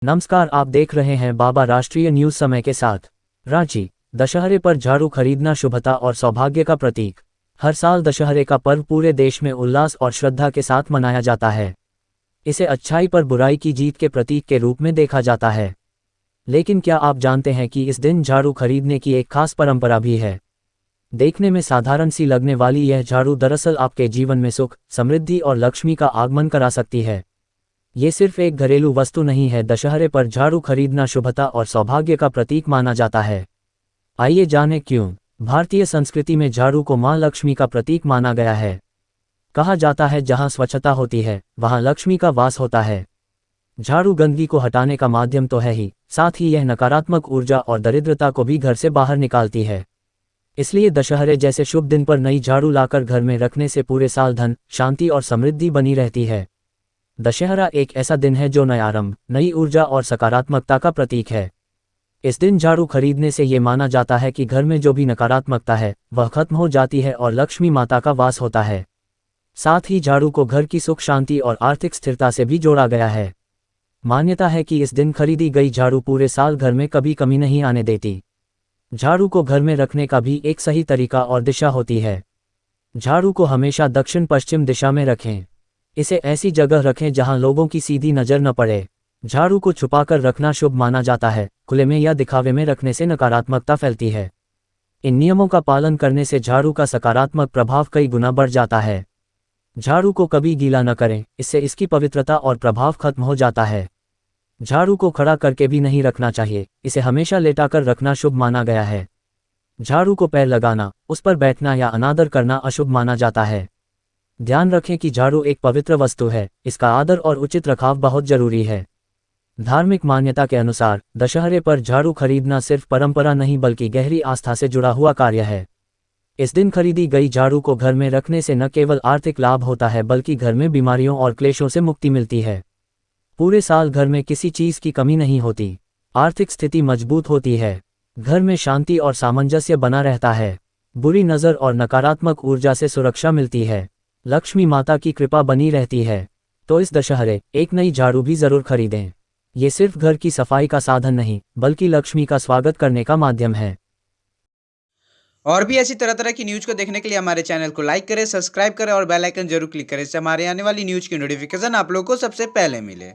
नमस्कार, आप देख रहे हैं बाबा राष्ट्रीय न्यूज समय के साथ। रांची, दशहरे पर झाड़ू खरीदना शुभता और सौभाग्य का प्रतीक। हर साल दशहरे का पर्व पूरे देश में उल्लास और श्रद्धा के साथ मनाया जाता है। इसे अच्छाई पर बुराई की जीत के प्रतीक के रूप में देखा जाता है। लेकिन क्या आप जानते हैं कि इस दिन झाड़ू खरीदने की एक खास परंपरा भी है। देखने में साधारण सी लगने वाली यह झाड़ू दरअसल आपके जीवन में सुख, समृद्धि और लक्ष्मी का आगमन करा सकती है। ये सिर्फ एक घरेलू वस्तु नहीं है, दशहरे पर झाड़ू खरीदना शुभता और सौभाग्य का प्रतीक माना जाता है। आइए जानें क्यों। भारतीय संस्कृति में झाड़ू को मां लक्ष्मी का प्रतीक माना गया है। कहा जाता है जहां स्वच्छता होती है वहां लक्ष्मी का वास होता है। झाड़ू गंदगी को हटाने का माध्यम तो है ही, साथ ही यह नकारात्मक ऊर्जा और दरिद्रता को भी घर से बाहर निकालती है। इसलिए दशहरे जैसे शुभ दिन पर नई झाड़ू लाकर घर में रखने से पूरे साल धन, शांति और समृद्धि बनी रहती है। दशहरा एक ऐसा दिन है जो नया आरंभ, नई ऊर्जा और सकारात्मकता का प्रतीक है। इस दिन झाड़ू खरीदने से ये माना जाता है कि घर में जो भी नकारात्मकता है वह खत्म हो जाती है और लक्ष्मी माता का वास होता है। साथ ही झाड़ू को घर की सुख शांति और आर्थिक स्थिरता से भी जोड़ा गया है। मान्यता है कि इस दिन खरीदी गई झाड़ू पूरे साल घर में कभी कमी नहीं आने देती। झाड़ू को घर में रखने का भी एक सही तरीका और दिशा होती है। झाड़ू को हमेशा दक्षिण पश्चिम दिशा में रखें। इसे ऐसी जगह रखें जहां लोगों की सीधी नजर न पड़े। झाड़ू को छुपाकर रखना शुभ माना जाता है। खुले में या दिखावे में रखने से नकारात्मकता फैलती है। इन नियमों का पालन करने से झाड़ू का सकारात्मक प्रभाव कई गुना बढ़ जाता है। झाड़ू को कभी गीला न करें, इससे इसकी पवित्रता और प्रभाव खत्म हो जाता है। झाड़ू को खड़ा करके भी नहीं रखना चाहिए, इसे हमेशा लेटाकर रखना शुभ माना गया है। झाड़ू को पैर लगाना, उस पर बैठना या अनादर करना अशुभ माना जाता है। ध्यान रखें कि झाड़ू एक पवित्र वस्तु है, इसका आदर और उचित रखाव बहुत जरूरी है। धार्मिक मान्यता के अनुसार दशहरे पर झाड़ू खरीदना सिर्फ परंपरा नहीं बल्कि गहरी आस्था से जुड़ा हुआ कार्य है। इस दिन खरीदी गई झाड़ू को घर में रखने से न केवल आर्थिक लाभ होता है बल्कि घर में बीमारियों और क्लेशों से मुक्ति मिलती है। पूरे साल घर में किसी चीज की कमी नहीं होती, आर्थिक स्थिति मजबूत होती है, घर में शांति और सामंजस्य बना रहता है, बुरी नज़र और नकारात्मक ऊर्जा से सुरक्षा मिलती है, लक्ष्मी माता की कृपा बनी रहती है। तो इस दशहरे एक नई झाड़ू भी जरूर खरीदें। ये सिर्फ घर की सफाई का साधन नहीं बल्कि लक्ष्मी का स्वागत करने का माध्यम है। और भी ऐसी तरह तरह की न्यूज को देखने के लिए हमारे चैनल को लाइक करें, सब्सक्राइब करें और बेल आइकन जरूर क्लिक करें। इससे हमारे आने वाली न्यूज की नोटिफिकेशन आप लोगों को सबसे पहले मिले।